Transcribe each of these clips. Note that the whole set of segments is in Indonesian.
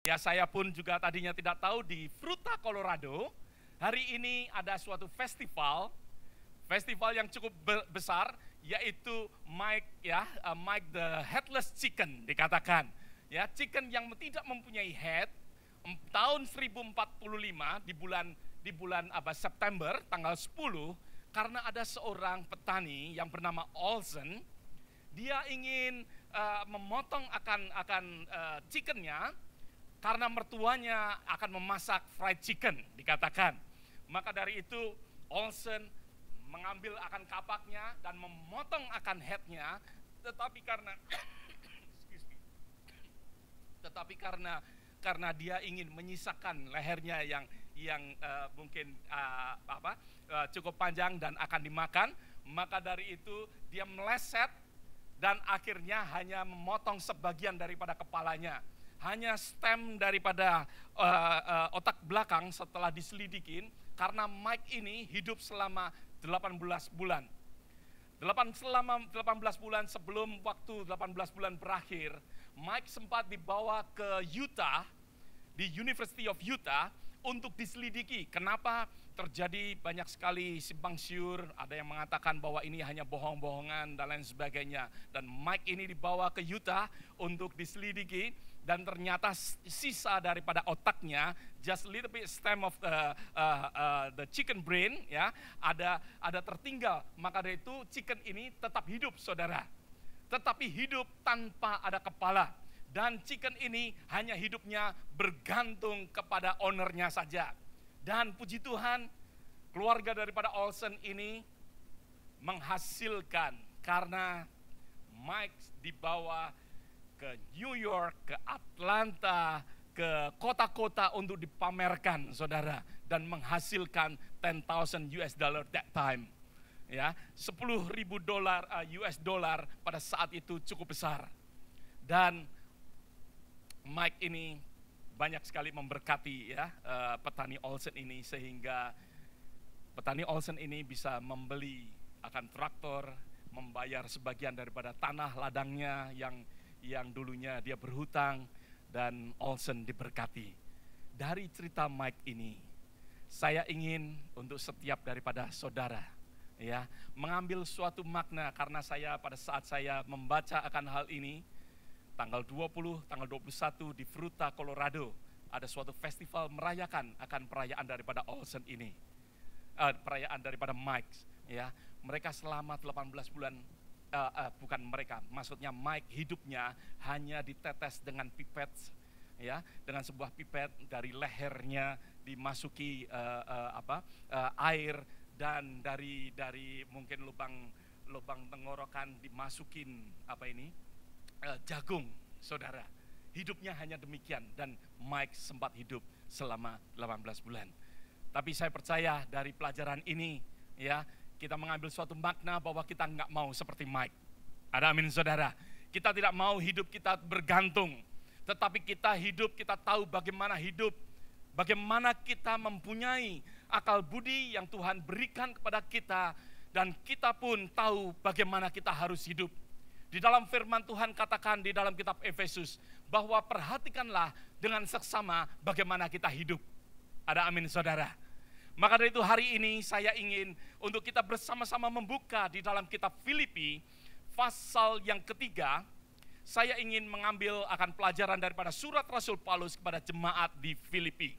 Ya, saya pun juga tadinya tidak tahu di Fruita, Colorado, hari ini ada suatu festival yang cukup besar, yaitu Mike Mike the Headless Chicken dikatakan. Ya, chicken yang tidak mempunyai head. Tahun 1045 di bulan September tanggal 10, karena ada seorang petani yang bernama Olsen, dia ingin memotong akan chickennya karena mertuanya akan memasak fried chicken dikatakan. Maka dari itu Olsen mengambil akan kapaknya dan memotong akan headnya, tetapi karena dia ingin menyisakan lehernya yang mungkin cukup panjang dan akan dimakan, maka dari itu dia meleset dan akhirnya hanya memotong sebagian daripada kepalanya. Hanya stem daripada otak belakang setelah diselidikin, karena Mike ini hidup selama 18 bulan. Selama 18 bulan sebelum waktu 18 bulan berakhir, Mike sempat dibawa ke Utah, di University of Utah, untuk diselidiki. Kenapa terjadi banyak sekali simpang siur, ada yang mengatakan bahwa ini hanya bohong-bohongan dan lain sebagainya. Dan Mike ini dibawa ke Utah untuk diselidiki, dan ternyata sisa daripada otaknya, just little bit stem of the chicken brain, ya, ada tertinggal. Maka dari itu chicken ini tetap hidup, saudara, tetapi hidup tanpa ada kepala. Dan chicken ini hanya hidupnya bergantung kepada ownernya saja. Dan puji Tuhan, keluarga daripada Olsen ini menghasilkan, karena Mike dibawa ke New York, ke Atlanta, ke kota-kota untuk dipamerkan, saudara, dan menghasilkan $10,000 that time. Ya, $10,000 US dollar pada saat itu cukup besar. Dan Mike ini banyak sekali memberkati, ya, petani Olsen ini, sehingga petani Olsen ini bisa membeli akan traktor, membayar sebagian daripada tanah ladangnya yang dulunya dia berhutang, dan Olsen diberkati. Dari cerita Mike ini, saya ingin untuk setiap daripada saudara, ya, mengambil suatu makna, karena saya pada saat saya membaca akan hal ini, tanggal 20, tanggal 21 di Fruita, Colorado, ada suatu festival merayakan akan perayaan daripada Olsen ini, perayaan daripada Mike, ya. Mereka selama 18 bulan, bukan mereka, maksudnya Mike hidupnya hanya ditetes dengan pipet, ya, dengan sebuah pipet dari lehernya dimasuki air, dan dari mungkin lubang tenggorokan dimasukin jagung, saudara. Hidupnya hanya demikian, dan Mike sempat hidup selama 18 bulan. Tapi saya percaya dari pelajaran ini, ya, kita mengambil suatu makna bahwa kita nggak mau seperti Mike. Ada amin, saudara. Kita tidak mau hidup kita bergantung, tetapi kita hidup, kita tahu bagaimana hidup, bagaimana kita mempunyai akal budi yang Tuhan berikan kepada kita, dan kita pun tahu bagaimana kita harus hidup. Di dalam firman Tuhan katakan di dalam kitab Efesus, bahwa perhatikanlah dengan seksama bagaimana kita hidup. Ada amin, saudara. Maka dari itu hari ini saya ingin untuk kita bersama-sama membuka di dalam kitab Filipi, pasal yang ketiga. Saya ingin mengambil akan pelajaran daripada surat Rasul Paulus kepada jemaat di Filipi.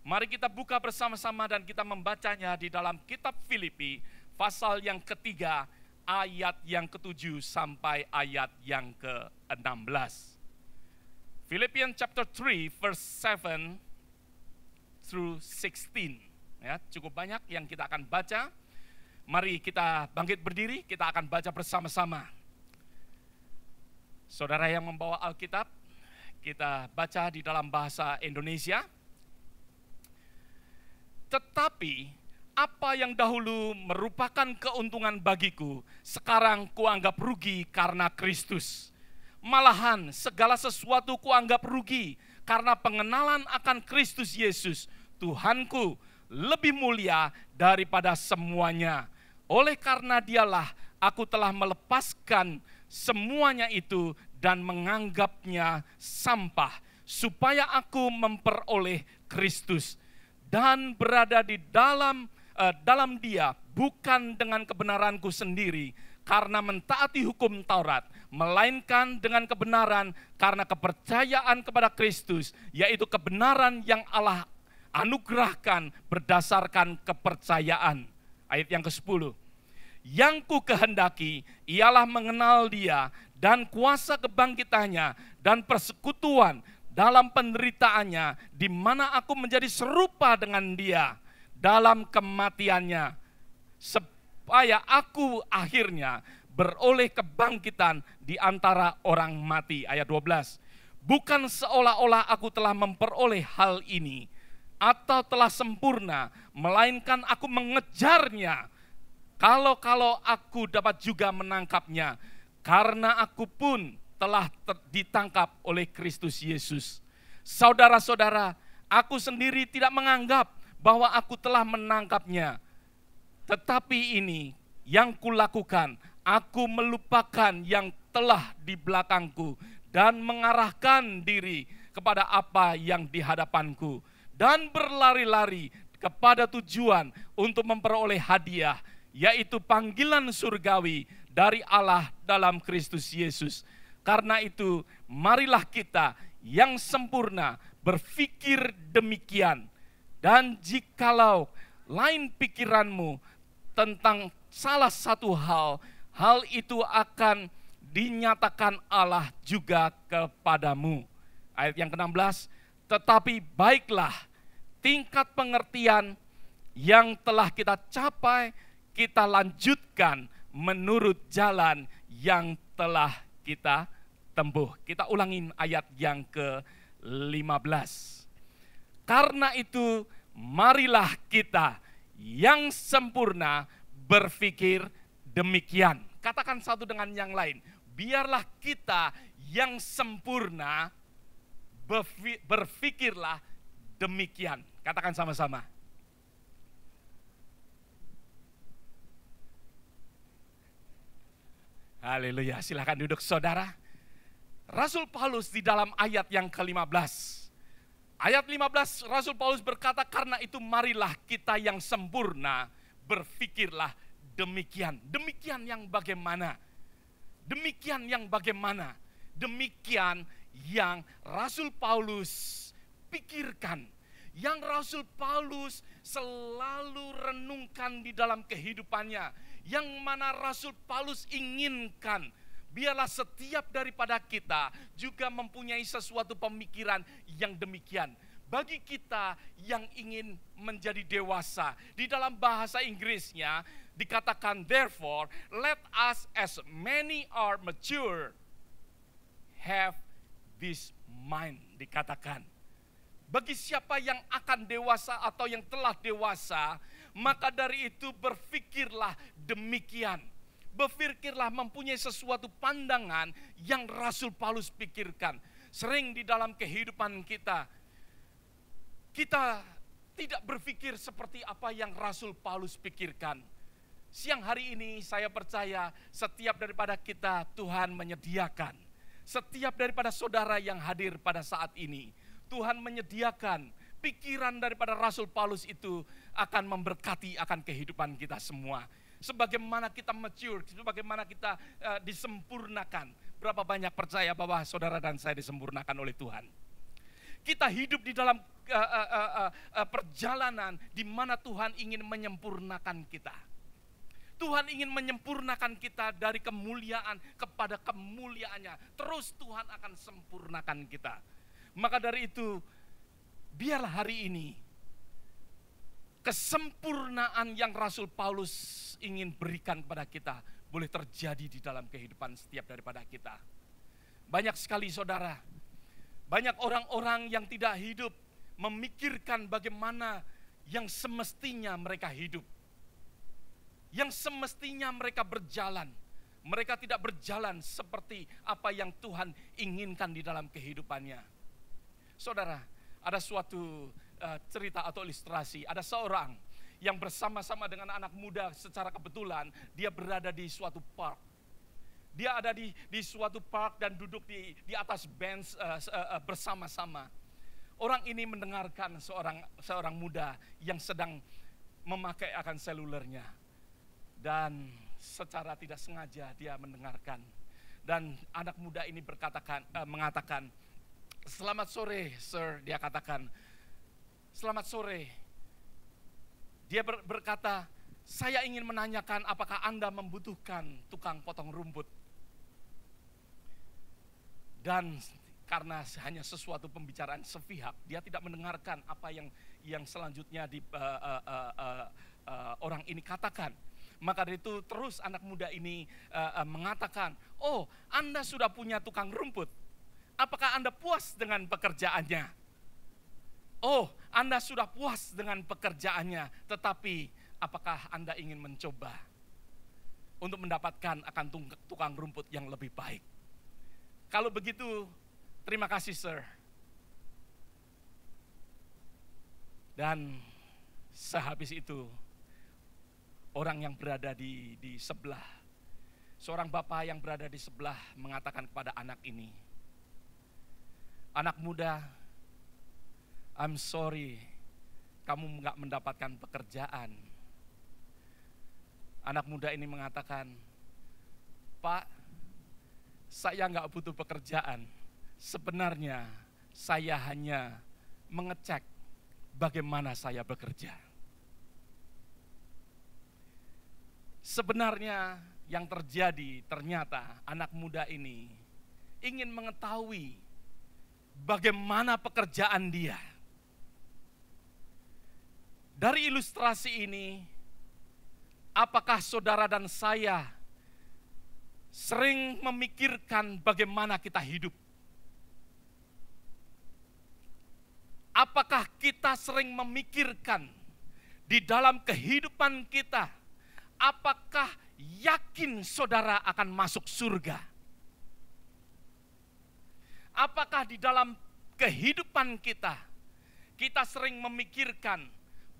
Mari kita buka bersama-sama dan kita membacanya di dalam kitab Filipi, pasal yang ketiga, ayat yang ke-7 sampai ayat yang ke-16. Philippians chapter 3 verse 7 through 16. Ya, cukup banyak yang kita akan baca. Mari kita bangkit berdiri, kita akan baca bersama-sama. Saudara yang membawa Alkitab, kita baca di dalam bahasa Indonesia. Tetapi apa yang dahulu merupakan keuntungan bagiku, sekarang kuanggap rugi karena Kristus. Malahan segala sesuatu kuanggap rugi karena pengenalan akan Kristus Yesus, Tuhanku, lebih mulia daripada semuanya. Oleh karena dialah aku telah melepaskan semuanya itu dan menganggapnya sampah, supaya aku memperoleh Kristus dan berada di dalam Dia, bukan dengan kebenaranku sendiri karena mentaati hukum Taurat, melainkan dengan kebenaran karena kepercayaan kepada Kristus, yaitu kebenaran yang Allah anugerahkan berdasarkan kepercayaan. Ayat yang ke-10. Yang ku kehendaki ialah mengenal Dia dan kuasa kebangkitannya dan persekutuan dalam penderitaannya, di mana aku menjadi serupa dengan Dia dalam kematiannya, supaya aku akhirnya beroleh kebangkitan di antara orang mati. Ayat 12. Bukan seolah-olah aku telah memperoleh hal ini atau telah sempurna, melainkan aku mengejarnya, kalau aku dapat juga menangkapnya, karena aku pun telah ditangkap oleh Kristus Yesus. Saudara-saudara, aku sendiri tidak menganggap bahwa aku telah menangkapnya. Tetapi ini yang kulakukan, aku melupakan yang telah di belakangku dan mengarahkan diri kepada apa yang di hadapanku, dan berlari-lari kepada tujuan untuk memperoleh hadiah, yaitu panggilan surgawi dari Allah dalam Kristus Yesus. Karena itu, marilah kita yang sempurna berpikir demikian. Dan jikalau lain pikiranmu tentang salah satu hal itu akan dinyatakan Allah juga kepadamu. Ayat yang ke-16, tetapi baiklah tingkat pengertian yang telah kita capai, kita lanjutkan menurut jalan yang telah kita tempuh. Kita ulangin ayat yang ke-15. Karena itu, marilah kita yang sempurna berpikir demikian. Katakan satu dengan yang lain. Biarlah kita yang sempurna berpikirlah demikian. Katakan sama-sama. Haleluya, silakan duduk saudara. Rasul Paulus di dalam ayat yang ke-15. Ayat 15 Rasul Paulus berkata, karena itu marilah kita yang sempurna berpikirlah demikian. Demikian yang bagaimana? Demikian yang bagaimana? Demikian yang Rasul Paulus pikirkan. Yang Rasul Paulus selalu renungkan di dalam kehidupannya. Yang mana Rasul Paulus inginkan. Biarlah setiap daripada kita juga mempunyai sesuatu pemikiran yang demikian. Bagi kita yang ingin menjadi dewasa, di dalam bahasa Inggrisnya dikatakan, therefore, let us as many are mature have this mind, dikatakan. Bagi siapa yang akan dewasa atau yang telah dewasa, maka dari itu berpikirlah demikian. Berpikirlah mempunyai sesuatu pandangan yang Rasul Paulus pikirkan. Sering di dalam kehidupan kita, kita tidak berpikir seperti apa yang Rasul Paulus pikirkan. Siang hari ini saya percaya setiap daripada kita Tuhan menyediakan. Setiap daripada saudara yang hadir pada saat ini, Tuhan menyediakan pikiran daripada Rasul Paulus itu akan memberkati akan kehidupan kita semua. Sebagaimana kita mature, sebagaimana kita disempurnakan. Berapa banyak percaya bahwa saudara dan saya disempurnakan oleh Tuhan. Kita hidup di dalam perjalanan di mana Tuhan ingin menyempurnakan kita. Tuhan ingin menyempurnakan kita dari kemuliaan kepada kemuliaannya. Terus Tuhan akan sempurnakan kita. Maka dari itu, biarlah hari ini kesempurnaan yang Rasul Paulus ingin berikan kepada kita boleh terjadi di dalam kehidupan setiap daripada kita. Banyak sekali saudara, banyak orang-orang yang tidak hidup memikirkan bagaimana yang semestinya mereka hidup. Yang semestinya mereka berjalan. Mereka tidak berjalan seperti apa yang Tuhan inginkan di dalam kehidupannya. Saudara, ada suatu cerita atau ilustrasi. Ada seorang yang bersama-sama dengan anak muda secara kebetulan dia berada di suatu park. Dia ada di suatu park dan duduk di atas bench bersama-sama. Orang ini mendengarkan seorang muda yang sedang memakai akan selulernya. Dan secara tidak sengaja dia mendengarkan. Dan anak muda ini mengatakan, "Selamat sore, sir," dia katakan. "Selamat sore." Dia berkata, "Saya ingin menanyakan apakah Anda membutuhkan tukang potong rumput?" Dan karena hanya sesuatu pembicaraan sepihak, dia tidak mendengarkan apa yang selanjutnya orang ini katakan. Maka dari itu terus anak muda ini mengatakan, "Oh, Anda sudah punya tukang rumput. Apakah Anda puas dengan pekerjaannya?" "Oh, Anda sudah puas dengan pekerjaannya, tetapi apakah Anda ingin mencoba untuk mendapatkan akan tukang rumput yang lebih baik?" "Kalau begitu, terima kasih, sir." Dan sehabis itu, orang yang berada di sebelah, seorang bapak yang berada di sebelah mengatakan kepada anak ini, "Anak muda, I'm sorry, kamu nggak mendapatkan pekerjaan." Anak muda ini mengatakan, "Pak, saya nggak butuh pekerjaan. Sebenarnya saya hanya mengecek bagaimana saya bekerja." Sebenarnya yang terjadi ternyata anak muda ini ingin mengetahui bagaimana pekerjaan dia. Dari ilustrasi ini, apakah saudara dan saya sering memikirkan bagaimana kita hidup? Apakah kita sering memikirkan di dalam kehidupan kita, apakah yakin saudara akan masuk surga? Apakah di dalam kehidupan kita sering memikirkan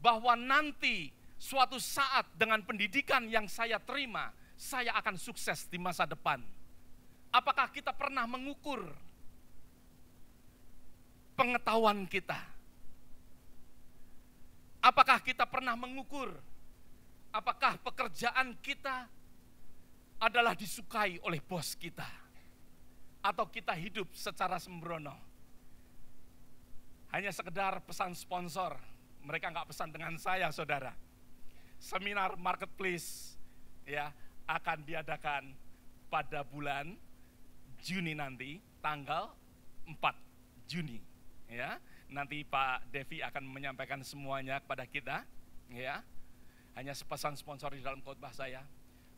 bahwa nanti suatu saat dengan pendidikan yang saya terima, saya akan sukses di masa depan? Apakah kita pernah mengukur pengetahuan kita? Apakah kita pernah mengukur apakah pekerjaan kita adalah disukai oleh bos kita? Atau kita hidup secara sembrono? Hanya sekedar pesan sponsor, mereka nggak pesan dengan saya, saudara. Seminar marketplace ya akan diadakan pada bulan Juni nanti, tanggal 4 Juni. Ya, nanti Pak Devi akan menyampaikan semuanya kepada kita. Ya, hanya sepesan sponsor di dalam khotbah saya.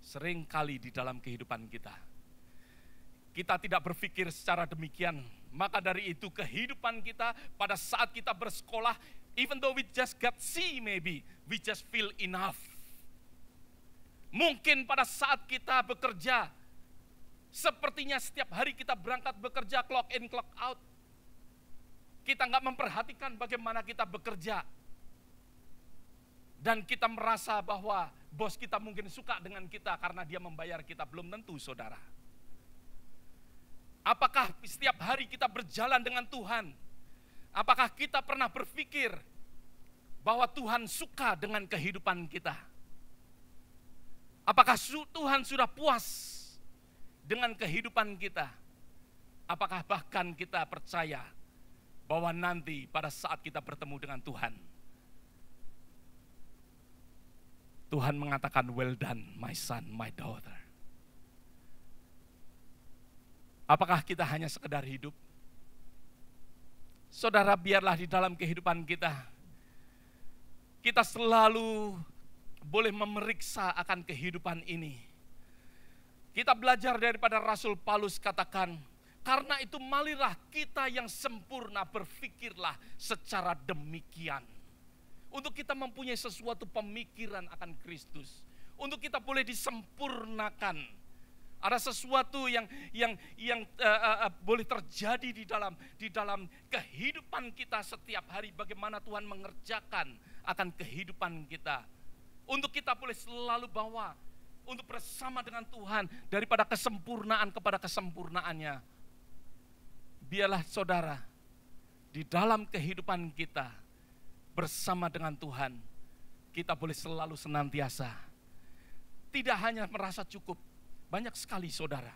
Sering kali di dalam kehidupan kita tidak berpikir secara demikian. Maka dari itu kehidupan kita pada saat kita bersekolah, even though we just got C maybe, we just feel enough. Mungkin pada saat kita bekerja, sepertinya setiap hari kita berangkat bekerja, clock in, clock out. Kita nggak memperhatikan bagaimana kita bekerja. Dan kita merasa bahwa bos kita mungkin suka dengan kita karena dia membayar kita. Belum tentu, saudara. Apakah setiap hari kita berjalan dengan Tuhan? Apakah kita pernah berpikir bahwa Tuhan suka dengan kehidupan kita? Apakah Tuhan sudah puas dengan kehidupan kita? Apakah bahkan kita percaya bahwa nanti pada saat kita bertemu dengan Tuhan, Tuhan mengatakan, "Well done, my son, my daughter." Apakah kita hanya sekedar hidup? Saudara, biarlah di dalam kehidupan kita selalu boleh memeriksa akan kehidupan ini. Kita belajar daripada Rasul Paulus katakan, karena itu marilah kita yang sempurna berpikirlah secara demikian. Untuk kita mempunyai sesuatu pemikiran akan Kristus. Untuk kita boleh disempurnakan. Ada sesuatu yang boleh terjadi di dalam kehidupan kita setiap hari. Bagaimana Tuhan mengerjakan akan kehidupan kita. Untuk kita boleh selalu bawa, untuk bersama dengan Tuhan daripada kesempurnaan kepada kesempurnaannya. Biarlah saudara, di dalam kehidupan kita bersama dengan Tuhan, kita boleh selalu senantiasa. Tidak hanya merasa cukup, banyak sekali saudara,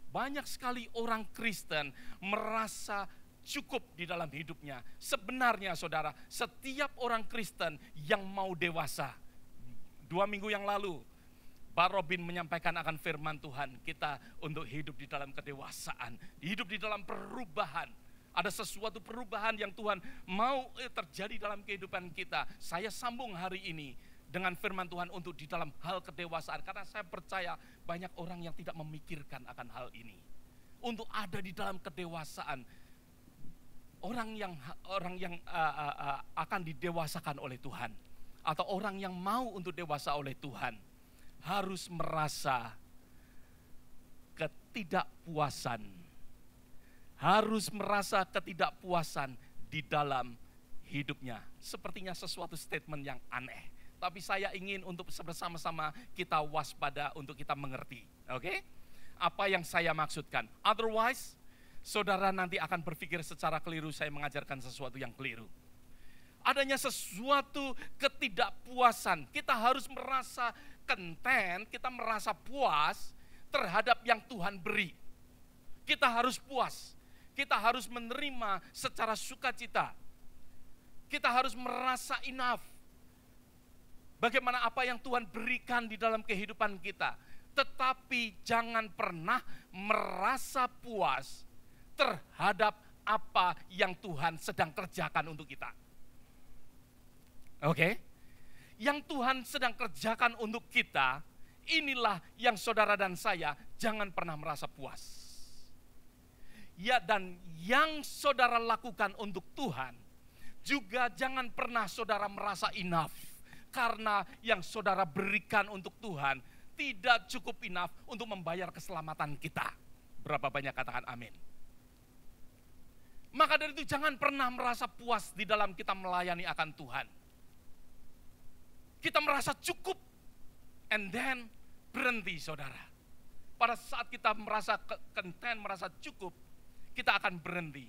banyak sekali orang Kristen merasa cukup di dalam hidupnya. Sebenarnya saudara, setiap orang Kristen yang mau dewasa, 2 minggu yang lalu, Pak Robin menyampaikan akan firman Tuhan kita untuk hidup di dalam kedewasaan, hidup di dalam perubahan. Ada sesuatu perubahan yang Tuhan mau terjadi dalam kehidupan kita. Saya sambung hari ini dengan firman Tuhan untuk di dalam hal kedewasaan. Karena saya percaya banyak orang yang tidak memikirkan akan hal ini. Untuk ada di dalam kedewasaan. Orang yang akan didewasakan oleh Tuhan. Atau orang yang mau untuk dewasa oleh Tuhan. Harus merasa ketidakpuasan. Harus merasa ketidakpuasan di dalam hidupnya. Sepertinya sesuatu statement yang aneh. Tapi saya ingin untuk bersama-sama kita waspada untuk kita mengerti. Oke? Apa yang saya maksudkan. Otherwise, saudara nanti akan berpikir secara keliru, saya mengajarkan sesuatu yang keliru. Adanya sesuatu ketidakpuasan. Kita harus merasa content, kita merasa puas terhadap yang Tuhan beri. Kita harus puas. Kita harus menerima secara sukacita. Kita harus merasa enough. Bagaimana apa yang Tuhan berikan di dalam kehidupan kita. Tetapi jangan pernah merasa puas terhadap apa yang Tuhan sedang kerjakan untuk kita. Oke? Yang Tuhan sedang kerjakan untuk kita, inilah yang saudara dan saya jangan pernah merasa puas. Ya, dan yang saudara lakukan untuk Tuhan, juga jangan pernah saudara merasa enough. Karena yang saudara berikan untuk Tuhan tidak cukup enough untuk membayar keselamatan kita. Berapa banyak katakan amin? Maka dari itu jangan pernah merasa puas di dalam kita melayani akan Tuhan. Kita merasa cukup, and then berhenti saudara. Pada saat kita merasa content, merasa cukup, kita akan berhenti.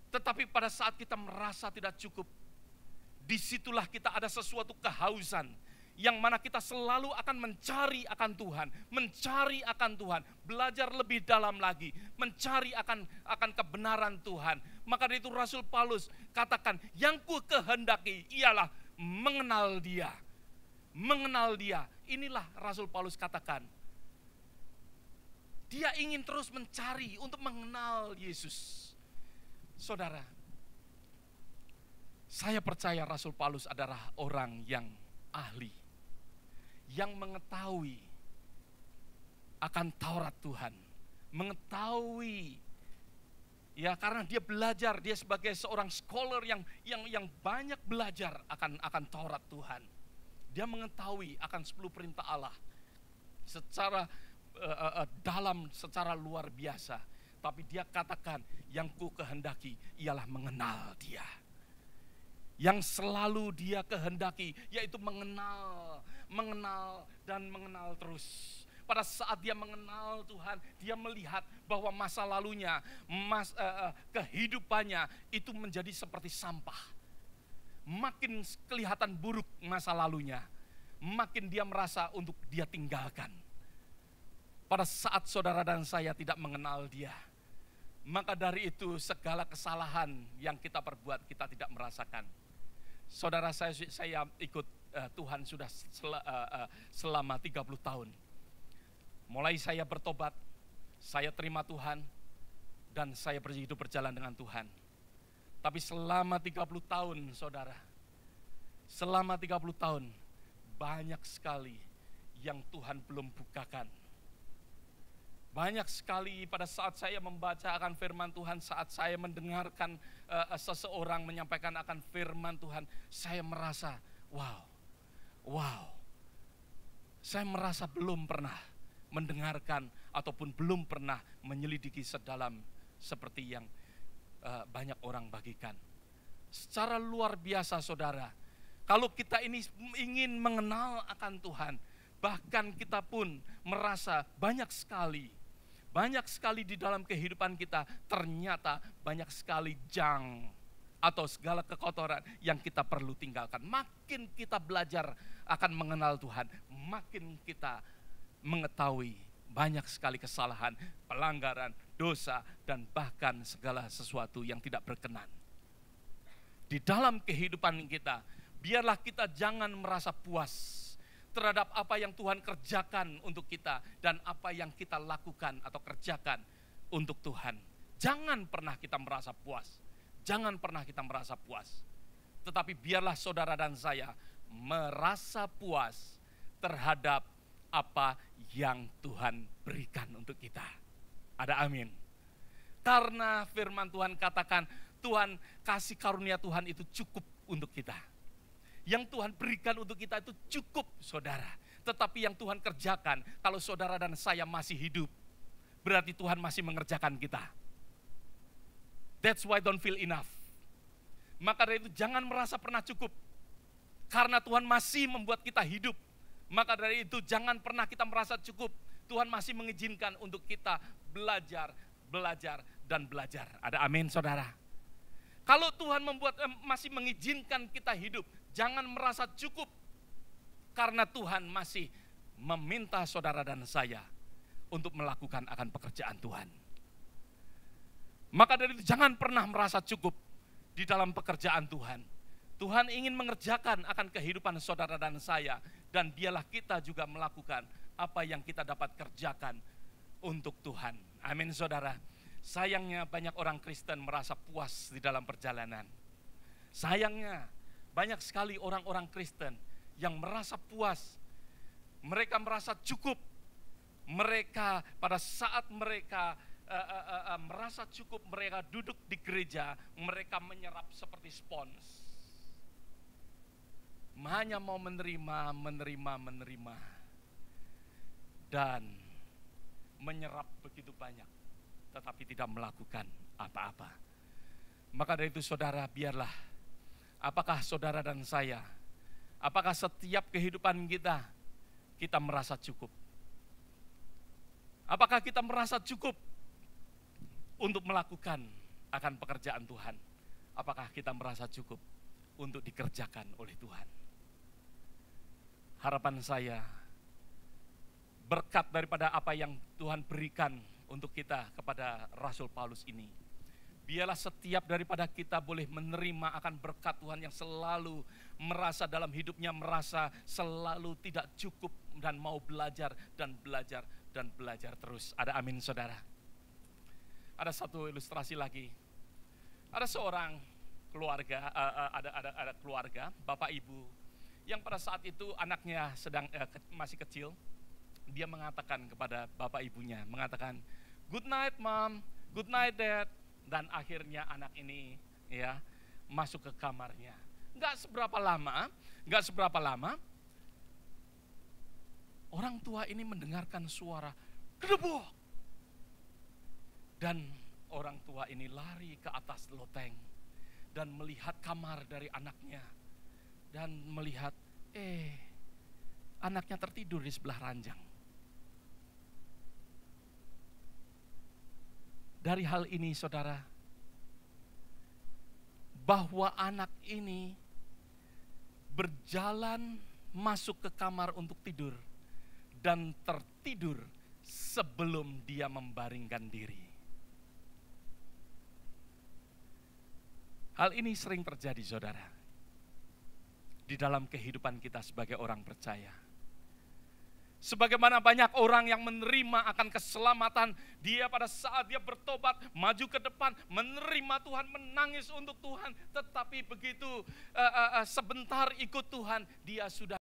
Tetapi pada saat kita merasa tidak cukup, disitulah kita ada sesuatu kehausan. Yang mana kita selalu akan mencari akan Tuhan, mencari akan Tuhan, belajar lebih dalam lagi, mencari akan kebenaran Tuhan. Maka dari itu Rasul Paulus katakan, yang ku kehendaki ialah mengenal Dia. Mengenal Dia, inilah Rasul Paulus katakan. Dia ingin terus mencari untuk mengenal Yesus. Saudara, saya percaya Rasul Paulus adalah orang yang ahli, yang mengetahui akan Taurat Tuhan, mengetahui, ya karena dia belajar, dia sebagai seorang scholar yang banyak belajar akan Taurat Tuhan. Dia mengetahui akan 10 perintah Allah secara dalam, secara luar biasa. Tapi dia katakan, yang ku kehendaki ialah mengenal Dia. Yang selalu dia kehendaki, yaitu mengenal dan mengenal terus. Pada saat dia mengenal Tuhan, dia melihat bahwa masa lalunya, kehidupannya itu menjadi seperti sampah. Makin kelihatan buruk masa lalunya, makin dia merasa untuk dia tinggalkan. Pada saat saudara dan saya tidak mengenal Dia, maka dari itu segala kesalahan yang kita perbuat kita tidak merasakan. Saudara, saya ikut Tuhan sudah selama 30 tahun. Mulai saya bertobat, saya terima Tuhan, dan saya hidup berjalan dengan Tuhan. Tapi selama 30 tahun saudara, selama 30 tahun banyak sekali yang Tuhan belum bukakan. Banyak sekali pada saat saya membaca akan firman Tuhan, saat saya mendengarkan seseorang menyampaikan akan firman Tuhan, saya merasa wow. Saya merasa belum pernah mendengarkan ataupun belum pernah menyelidiki sedalam seperti yang banyak orang bagikan. Secara luar biasa saudara, kalau kita ini ingin mengenal akan Tuhan, bahkan kita pun merasa banyak sekali di dalam kehidupan kita, ternyata banyak sekali junk atau segala kekotoran yang kita perlu tinggalkan. Makin kita belajar akan mengenal Tuhan, makin kita mengetahui banyak sekali kesalahan, pelanggaran, dosa, dan bahkan segala sesuatu yang tidak berkenan. Di dalam kehidupan kita, biarlah kita jangan merasa puas terhadap apa yang Tuhan kerjakan untuk kita dan apa yang kita lakukan atau kerjakan untuk Tuhan. Jangan pernah kita merasa puas. Jangan pernah kita merasa puas. Tetapi biarlah saudara dan saya merasa puas terhadap apa yang Tuhan berikan untuk kita. Ada amin. Karena firman Tuhan katakan, Tuhan, kasih karunia Tuhan itu cukup untuk kita. Yang Tuhan berikan untuk kita itu cukup, saudara. Tetapi yang Tuhan kerjakan, kalau saudara dan saya masih hidup, berarti Tuhan masih mengerjakan kita. That's why don't feel enough. Maka dari itu jangan merasa pernah cukup. Karena Tuhan masih membuat kita hidup. Maka dari itu jangan pernah kita merasa cukup. Tuhan masih mengizinkan untuk kita belajar, dan belajar. Ada amin, saudara. Kalau Tuhan masih mengizinkan kita hidup, jangan merasa cukup. Karena Tuhan masih meminta saudara dan saya untuk melakukan akan pekerjaan Tuhan. Maka dari itu jangan pernah merasa cukup di dalam pekerjaan Tuhan. Tuhan ingin mengerjakan akan kehidupan saudara dan saya. Dan biarlah kita juga melakukan apa yang kita dapat kerjakan untuk Tuhan. Amin, saudara. Sayangnya banyak orang Kristen merasa puas di dalam perjalanan. Sayangnya banyak sekali orang-orang Kristen yang merasa puas. Mereka merasa cukup. Mereka pada saat mereka merasa cukup, mereka duduk di gereja, mereka menyerap seperti spons. Hanya mau menerima, dan menyerap begitu banyak, tetapi tidak melakukan apa-apa. Maka dari itu saudara, biarlah, apakah saudara dan saya, apakah setiap kehidupan kita merasa cukup? Apakah kita merasa cukup untuk melakukan akan pekerjaan Tuhan? Apakah kita merasa cukup untuk dikerjakan oleh Tuhan? Harapan saya, berkat daripada apa yang Tuhan berikan untuk kita kepada Rasul Paulus ini, biarlah setiap daripada kita boleh menerima akan berkat Tuhan yang selalu merasa dalam hidupnya, merasa selalu tidak cukup dan mau belajar terus. Ada amin, saudara. Ada satu ilustrasi lagi. Ada seorang keluarga, ada keluarga, bapak ibu, yang pada saat itu anaknya masih kecil. Dia mengatakan kepada bapak ibunya, mengatakan, "Good night mom, good night dad." Dan akhirnya anak ini masuk ke kamarnya. Enggak seberapa lama, orang tua ini mendengarkan suara gedebuk. Dan orang tua ini lari ke atas loteng dan melihat kamar dari anaknya. Dan melihat, anaknya tertidur di sebelah ranjang. Dari hal ini saudara, bahwa anak ini berjalan masuk ke kamar untuk tidur dan tertidur sebelum dia membaringkan diri. Hal ini sering terjadi saudara, di dalam kehidupan kita sebagai orang percaya. Sebagaimana banyak orang yang menerima akan keselamatan, dia pada saat dia bertobat, maju ke depan, menerima Tuhan, menangis untuk Tuhan. Tetapi begitu sebentar ikut Tuhan, dia sudah